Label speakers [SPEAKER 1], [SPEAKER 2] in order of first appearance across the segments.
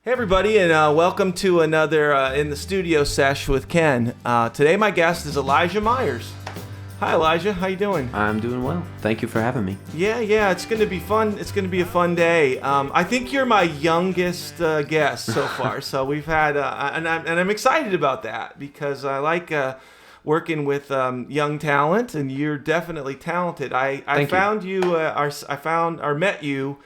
[SPEAKER 1] Hey everybody, and welcome to another In the Studio sesh with Ken. Today my guest is Elijah Meyers. Hi Elijah, how you doing?
[SPEAKER 2] I'm doing well. Thank you for having me.
[SPEAKER 1] Yeah, it's going to be fun. It's going to be a fun day. I think you're my youngest guest so far, so we've had, and I'm excited about that because I like working with young talent, and you're definitely talented. I found you, met you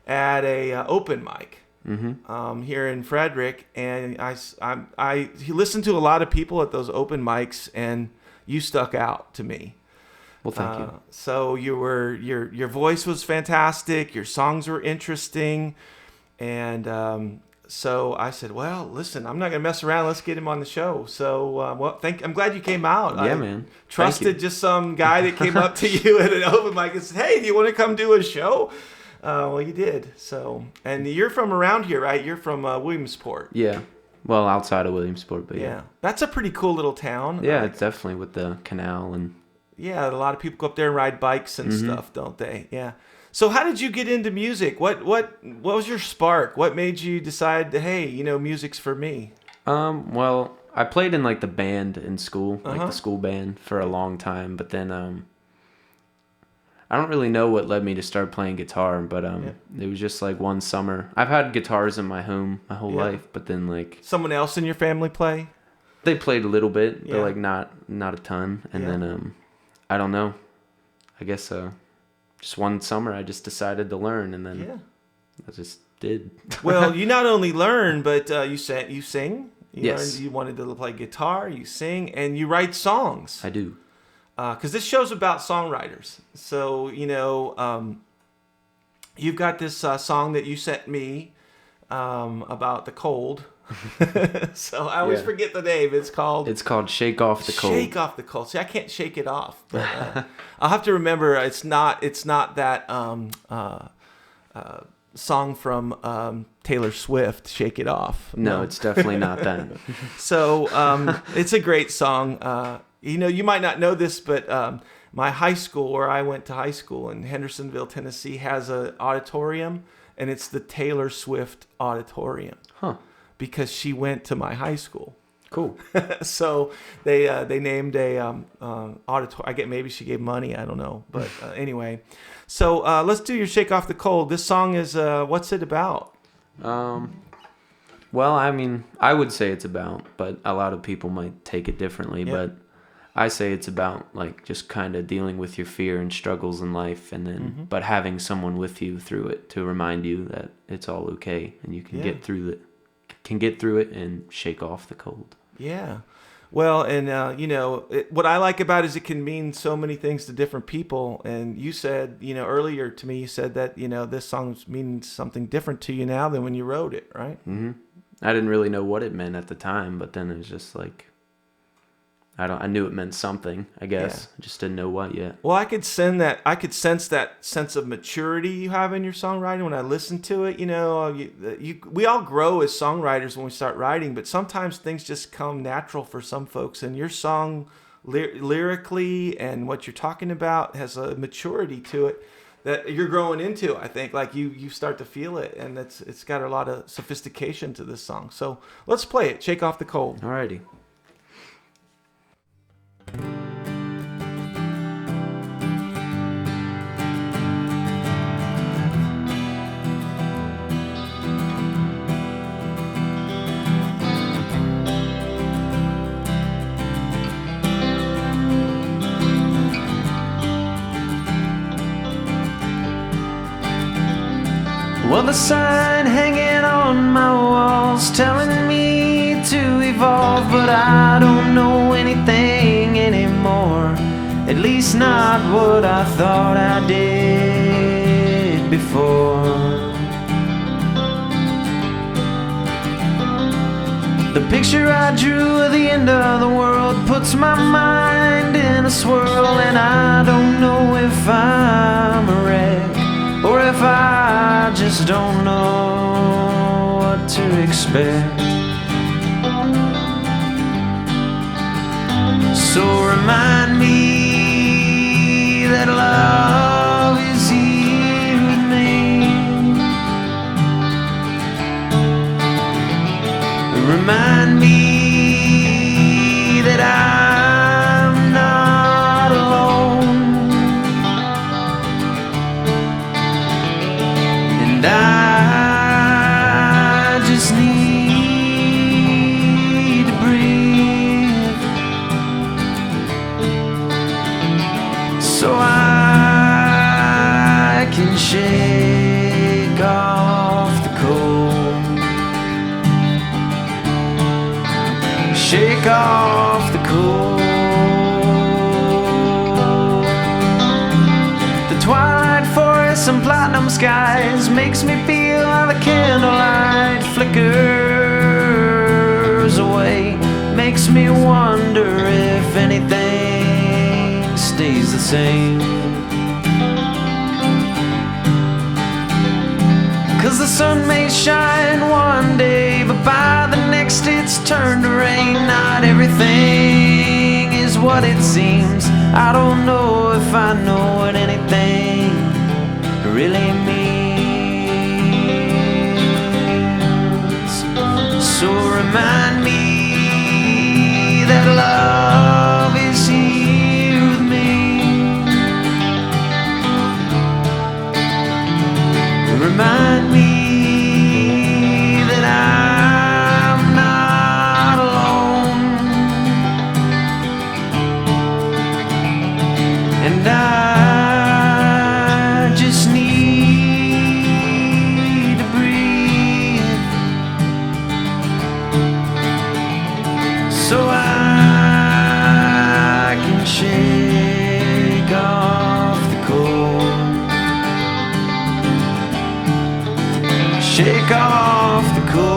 [SPEAKER 1] at a open mic. Here in Frederick, and I listened to a lot of people at those open mics, and you stuck out to me.
[SPEAKER 2] Well, thank you.
[SPEAKER 1] So your voice was fantastic. Your songs were interesting, and so I said, well, listen, I'm not gonna mess around. Let's get him on the show. So I'm glad you came out.
[SPEAKER 2] Yeah, man.
[SPEAKER 1] Trusted just some guy that came up to you at an open mic and said, hey, do you want to come do a show? Well, you did. So, and you're from around here, right? You're from Williamsport.
[SPEAKER 2] Yeah. Well, outside of Williamsport, but yeah.
[SPEAKER 1] That's a pretty cool little town.
[SPEAKER 2] Yeah, it's definitely with the canal and.
[SPEAKER 1] Yeah, a lot of people go up there and ride bikes and stuff, don't they? Yeah. So, how did you get into music? What was your spark? What made you decide that, hey, music's for me?
[SPEAKER 2] Well, I played in like the band in school, like the school band for a long time, but then I don't really know what led me to start playing guitar, but it was just like one summer. I've had guitars in my home my whole life, but then like
[SPEAKER 1] someone else in your family play?
[SPEAKER 2] They played a little bit, but like not a ton. And then I don't know. I guess just one summer I just decided to learn, and then I just did.
[SPEAKER 1] Well, you not only learn, but you sing.
[SPEAKER 2] Yes.
[SPEAKER 1] You wanted to play guitar, you sing, and you write songs.
[SPEAKER 2] I do.
[SPEAKER 1] Because this show's about songwriters. So, you've got this song that you sent me about the cold. So I always forget the name. It's called
[SPEAKER 2] Shake Off the Cold.
[SPEAKER 1] Shake Off the Cold. See, I can't shake it off. But I'll have to remember it's not that song from Taylor Swift, Shake It Off.
[SPEAKER 2] No, it's definitely not that.
[SPEAKER 1] So it's a great song. You might not know this, but my high school, where I went to high school in Hendersonville, Tennessee, has an auditorium, and it's the Taylor Swift Auditorium.
[SPEAKER 2] Huh.
[SPEAKER 1] Because she went to my high school.
[SPEAKER 2] Cool.
[SPEAKER 1] So they named a auditorium. I get maybe she gave money. I don't know. But anyway. So let's do your Shake Off the Cold. This song is, what's it about?
[SPEAKER 2] Well, I mean, I would say it's about, but a lot of people might take it differently. Yep. But I say it's about like just kind of dealing with your fear and struggles in life, and then but having someone with you through it to remind you that it's all okay and you can get through it. Can get through it and shake off the cold. Yeah.
[SPEAKER 1] Well, and what I like about it is it can mean so many things to different people. And you said, earlier to me, you said that this song means something different to you now than when you wrote it, right?
[SPEAKER 2] Mm-hmm. I didn't really know what it meant at the time, but then it was just like I knew it meant something, I guess. I just didn't know what yet.
[SPEAKER 1] Well, I could sense that sense of maturity you have in your songwriting when I listen to it. We all grow as songwriters when we start writing, but sometimes things just come natural for some folks. And your song, lyrically, and what you're talking about has a maturity to it that you're growing into. I think, like you start to feel it, and it's got a lot of sophistication to this song. So let's play it. Shake Off the Cold.
[SPEAKER 2] Alrighty. Well, the sign hanging on my wall's telling me to evolve, but I don't know anything anymore. At least not what I thought I did before. The picture I drew of the end of the world puts my mind in a swirl, and I don't know if I'm a wreck or if I just don't know what to expect. So remind me that love is here with me. Remind me that I'm not alone, and I just need to breathe, so I can shake off the cold, shake off the cold. The twilight forests and platinum skies makes me feel how the candlelight flickers away, makes me wonder if anything stays the same. 'Cause the sun may shine one day, but by the next it's turned to rain. Not everything is what it seems. I don't know if I know what anything really means. So remind me that love is here with me. Remind me that I'm not alone, and I just need to breathe, so I can shake off the cold, shake off the cold.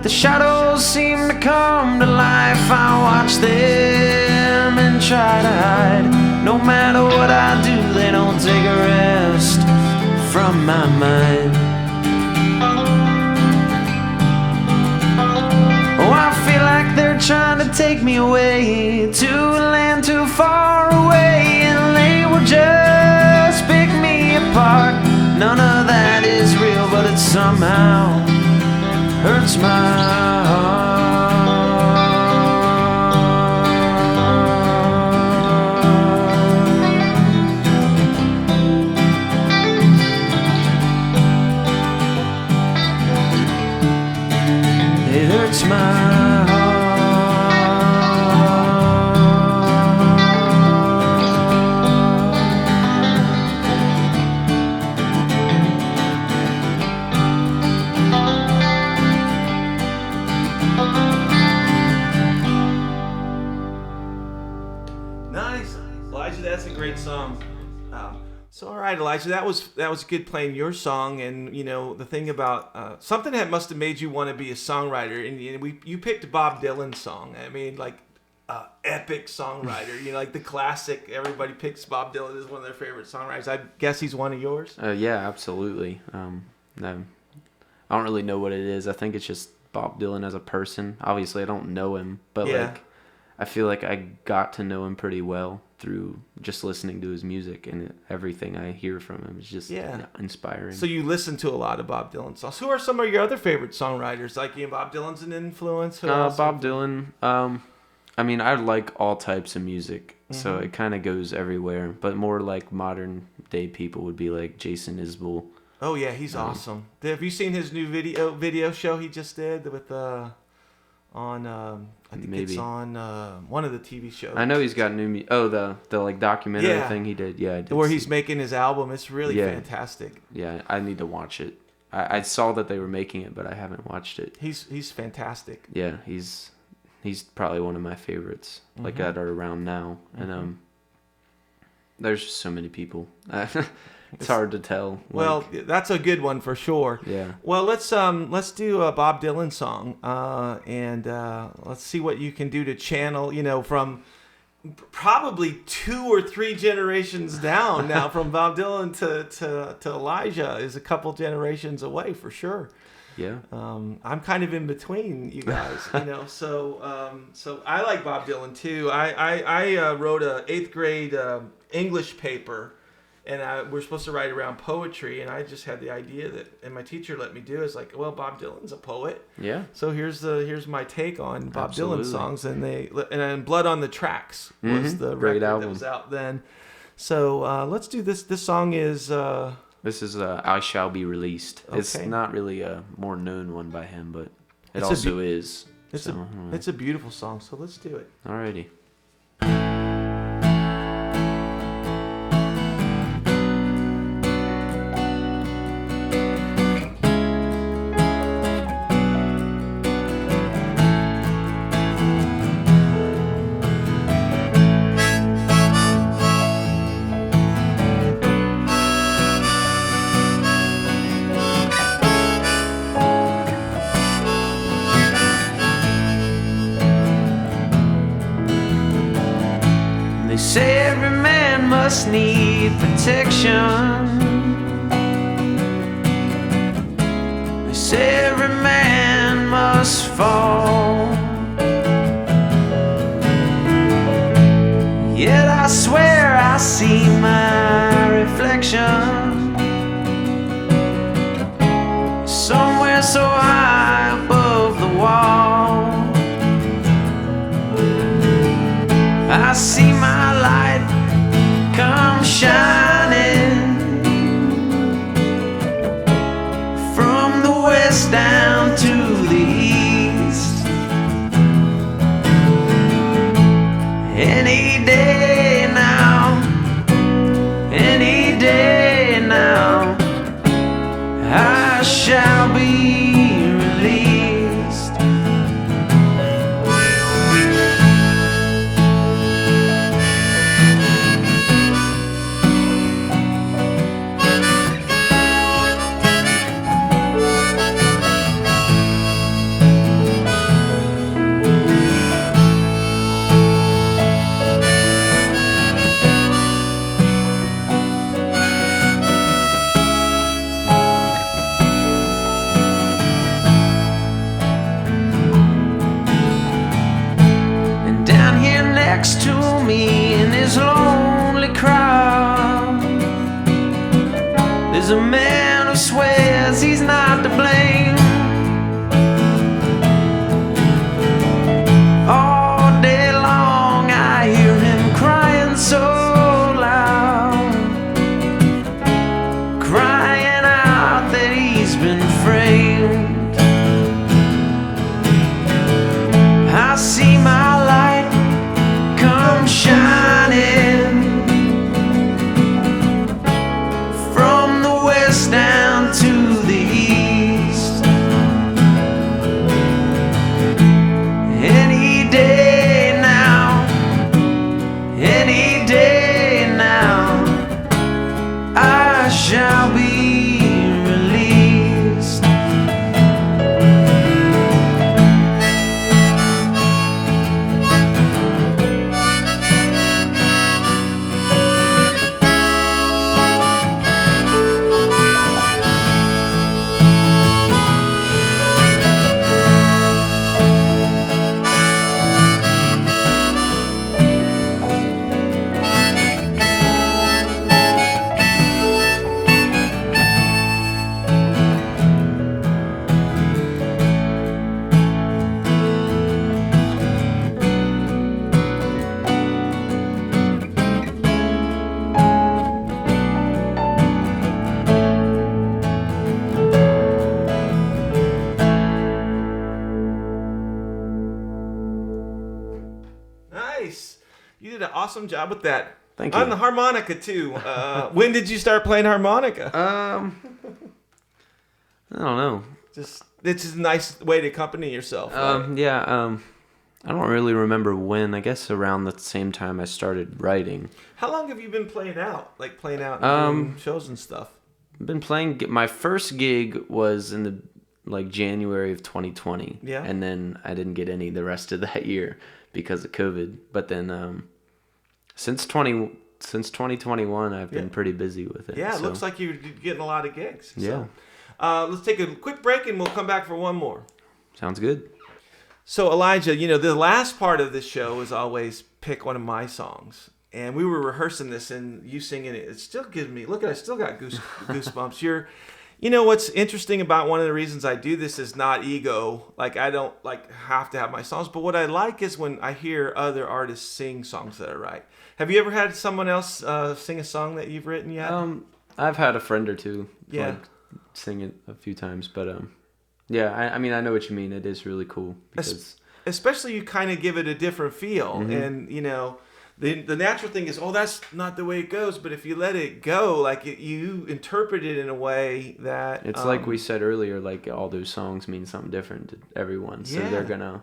[SPEAKER 2] The shadows seem to come to life. I watch them and try to hide. No matter what I do, they don't take a rest from my mind. Oh, I feel like they're trying to take me away to a land too far away, and they will just pick me apart. None of that is real, but it somehow hurts my heart. It hurts my heart.
[SPEAKER 1] That's a great song. So all right, Elijah, that was good playing your song, and you know the thing about something that must have made you want to be a songwriter, and you picked Bob Dylan's song. I mean, like epic songwriter, you know, like the classic. Everybody picks Bob Dylan as one of their favorite songwriters. I guess he's one of yours.
[SPEAKER 2] Yeah, absolutely. No, I don't really know what it is. I think it's just Bob Dylan as a person. Obviously, I don't know him, but like I feel like I got to know him pretty well through just listening to his music, and everything I hear from him is just inspiring.
[SPEAKER 1] So you listen to a lot of Bob Dylan songs. Who are some of your other favorite songwriters? Like, you know, Bob Dylan's an influence?
[SPEAKER 2] Bob Dylan. I mean, I like all types of music, so it kind of goes everywhere. But more like modern day people would be like Jason Isbell.
[SPEAKER 1] Oh yeah, he's awesome. Have you seen his new video show he just did with on I think it's on one of the TV shows.
[SPEAKER 2] I know he's got new the like documentary thing he did. Yeah, I did
[SPEAKER 1] where he's making his album. It's really fantastic.
[SPEAKER 2] Yeah, I need to watch it. I saw that they were making it, but I haven't watched it.
[SPEAKER 1] He's fantastic.
[SPEAKER 2] Yeah, he's probably one of my favorites, like that are around now. And there's just so many people. It's hard to tell.
[SPEAKER 1] Well, that's a good one for sure.
[SPEAKER 2] Yeah.
[SPEAKER 1] Well, let's do a Bob Dylan song, and let's see what you can do to channel, from probably 2 or 3 generations down now. From Bob Dylan to Elijah is a couple generations away for sure.
[SPEAKER 2] Yeah.
[SPEAKER 1] I'm kind of in between you guys, So I like Bob Dylan too. I wrote a 8th grade English paper, and we're supposed to write around poetry, and I just had the idea and my teacher let me do is like, well, Bob Dylan's a poet.
[SPEAKER 2] Yeah.
[SPEAKER 1] So here's my take on Bob
[SPEAKER 2] Absolutely.
[SPEAKER 1] Dylan songs, and Blood on the Tracks was the
[SPEAKER 2] Great
[SPEAKER 1] record
[SPEAKER 2] album.
[SPEAKER 1] that was out then. So let's do this. This song is.
[SPEAKER 2] This is I Shall Be Released.
[SPEAKER 1] Okay.
[SPEAKER 2] It's not really a more known one by him, but it
[SPEAKER 1] It's
[SPEAKER 2] also is.
[SPEAKER 1] It's a beautiful song, so let's do it.
[SPEAKER 2] Alrighty. They say every man must need protection. They say every man must fall. Yet I swear I see my reflection somewhere so high above the wall. I see my light come shining from the west down to the east. Any day now, I shall be released. Next to me in this lonely crowd, there's a man who swears he's not to blame. All day long I hear him crying so loud, crying out that he's been framed. I see my light come shining from the west down to the east. Any day now, I shall be released.
[SPEAKER 1] Nice. You did an awesome job with that.
[SPEAKER 2] Thank you.
[SPEAKER 1] On the harmonica too. When did you start playing harmonica?
[SPEAKER 2] I don't know.
[SPEAKER 1] It's just a nice way to accompany yourself. Right?
[SPEAKER 2] I don't really remember when. I guess around the same time I started writing.
[SPEAKER 1] How long have you been playing out? Like playing out and doing shows and stuff?
[SPEAKER 2] I've been playing. My first gig was in the January of 2020.
[SPEAKER 1] Yeah.
[SPEAKER 2] And then I didn't get any the rest of that year because of COVID. But then since 2021, I've been pretty busy with it.
[SPEAKER 1] Yeah, it looks like you're getting a lot of gigs.
[SPEAKER 2] Yeah.
[SPEAKER 1] So, let's take a quick break and we'll come back for one more.
[SPEAKER 2] Sounds good.
[SPEAKER 1] So Elijah, the last part of this show is always pick one of my songs. And we were rehearsing this and you singing it. It still gives me, look at it, I still got goosebumps. What's interesting about one of the reasons I do this is not ego. Like I don't have to have my songs. But what I like is when I hear other artists sing songs that I write. Have you ever had someone else sing a song that you've written yet?
[SPEAKER 2] I've had a friend or two sing it a few times. But yeah, I mean, I know what you mean. It is really cool. Because
[SPEAKER 1] especially you kind of give it a different feel.
[SPEAKER 2] Mm-hmm.
[SPEAKER 1] And, the natural thing is, that's not the way it goes. But if you let it go, you interpret it in a way that...
[SPEAKER 2] It's like we said earlier, all those songs mean something different to everyone. So they're going to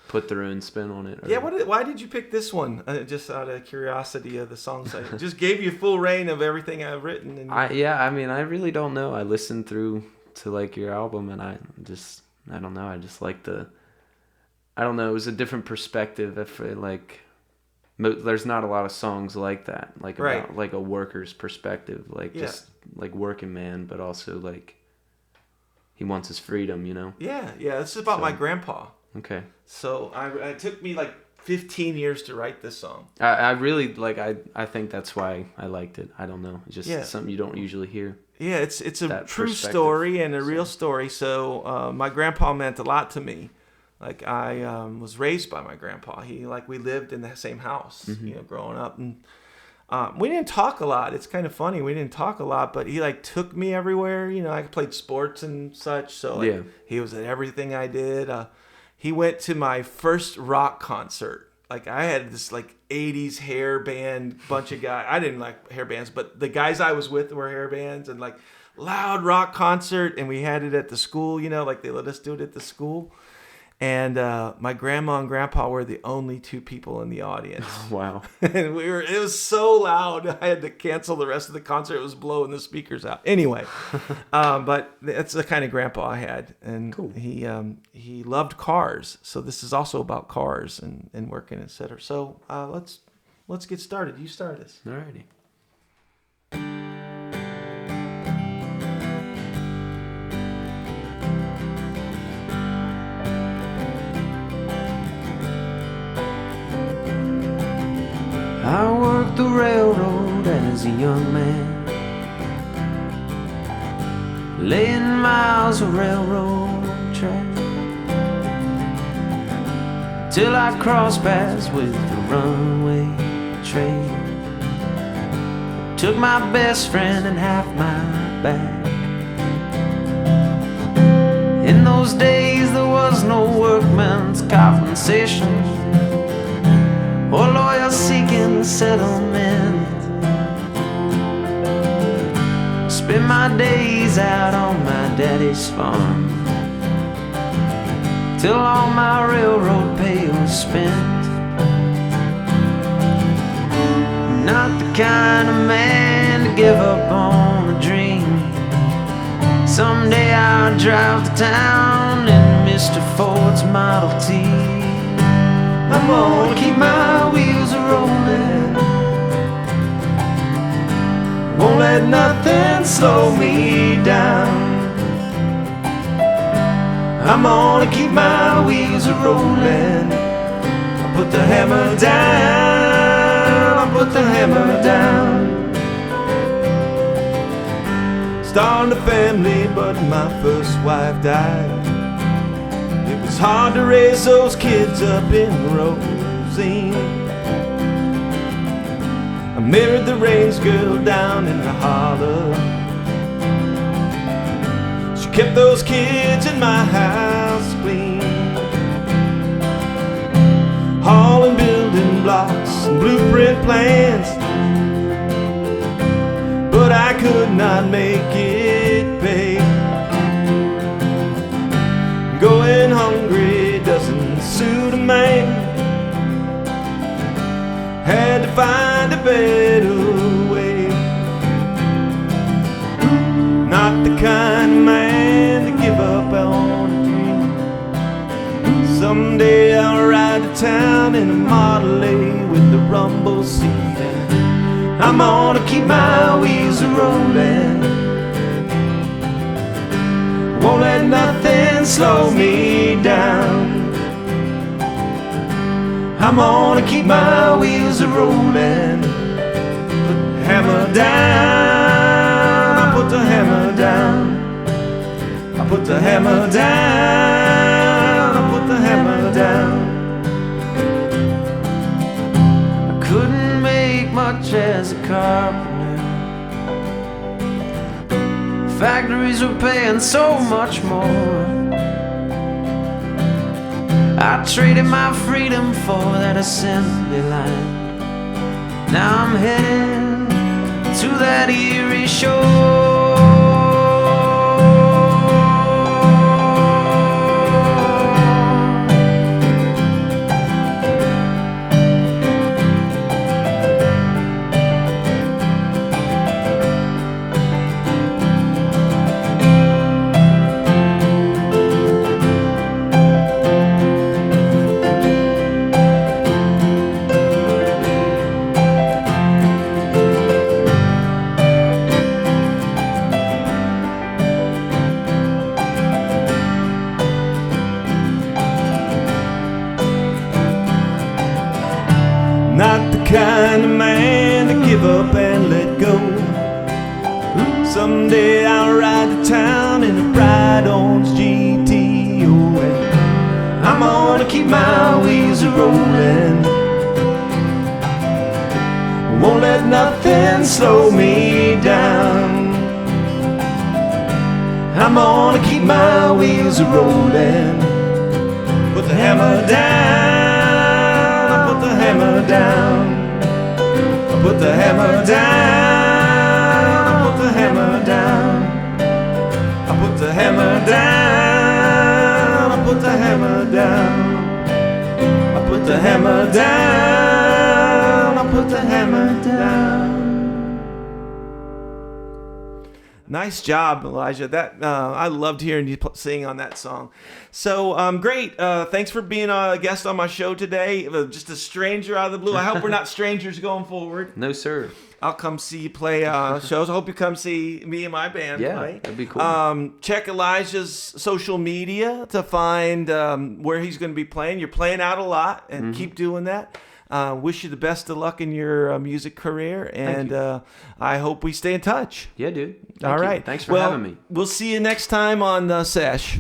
[SPEAKER 2] put their own spin on it.
[SPEAKER 1] Why did you pick this one? Just out of curiosity of the songs. I just gave you full reign of everything I've written. And
[SPEAKER 2] I really don't know. I listened through to your album and I don't know. I just like I don't know. It was a different perspective. There's not a lot of songs like that, about a worker's perspective, just working man, but also he wants his freedom,
[SPEAKER 1] Yeah. This is about my grandpa.
[SPEAKER 2] Okay.
[SPEAKER 1] So it took me 15 years to write this song.
[SPEAKER 2] I really I think that's why I liked it. I don't know. It's just something you don't usually hear.
[SPEAKER 1] Yeah, it's a true story and a real story. So my grandpa meant a lot to me. I was raised by my grandpa. We lived in the same house, growing up, and we didn't talk a lot. It's kind of funny. We didn't talk a lot, but he took me everywhere. I played sports and such, so he was at everything I did. He went to my first rock concert. I had this 80s hair band bunch of guys. I didn't like hair bands, but the guys I was with were hair bands and loud rock concert, and we had it at the school. They let us do it at the school. And my grandma and grandpa were the only two people in the audience.
[SPEAKER 2] Wow.
[SPEAKER 1] And it was so loud, I had to cancel the rest of the concert. It was blowing the speakers out. Anyway, but that's the kind of grandpa I had. And cool. He loved cars. So this is also about cars and working, etc. So let's get started. You start us.
[SPEAKER 2] All righty. I worked the railroad as a young man, laying miles of railroad track, till I crossed paths with the runaway train. Took my best friend and half my back. In those days there was no workman's compensation or lawyer seeking settlement. Spend my days out on my daddy's farm till all my railroad pay was spent. I'm not the kind of man to give up on a dream. Someday I'll drive to town in Mr. Ford's Model T. I'm gonna keep my wheels rolling, won't let nothing slow me down. I'm gonna keep my wheels rolling. I'll put the hammer down, I'll put the hammer down. Started a family, but my first wife died. It was hard to raise those kids up in Rosine. I married the range girl down in the holler. She kept those kids in my house clean, hauling building blocks and blueprint plans. But I could not make it pay. Going hungry doesn't suit a man.
[SPEAKER 1] kind of man to give up on a dream. Someday I'll ride to town in a Model A with the rumble seat, and I'm gonna keep my wheels a-rolling. Won't let nothing slow me down. I'm gonna keep my wheels a-rolling. Put the hammer down, I put the hammer down. I put the hammer down, I put the hammer down. I couldn't make much as a carpenter. Factories were paying so much more. I traded my freedom for that assembly line. Now I'm headed to that eerie shore. Not the kind of man to give up and let go. Someday I'll ride to town in a bright orange GTO, and I'm gonna keep my wheels a-rolling. Won't let nothing slow me down. I'm gonna keep my wheels a-rolling. Put the hammer down, I put the hammer down. I put the hammer down, I put the hammer down. I put the hammer down, I put the hammer down. I put the hammer down, I put the hammer down. Nice job, Elijah. That I loved hearing you sing on that song. So great. Thanks for being a guest on my show today. Just a stranger out of the blue. I hope we're not strangers going forward.
[SPEAKER 2] No, sir.
[SPEAKER 1] I'll come see you play shows. I hope you come see me and my band play.
[SPEAKER 2] That'd be cool.
[SPEAKER 1] Check Elijah's social media to find where he's going to be playing. You're playing out a lot, and keep doing that. Wish you the best of luck in your music career, and I hope we stay in touch.
[SPEAKER 2] Yeah, dude.
[SPEAKER 1] All right.
[SPEAKER 2] Thanks for having me.
[SPEAKER 1] We'll see you next time on SESH.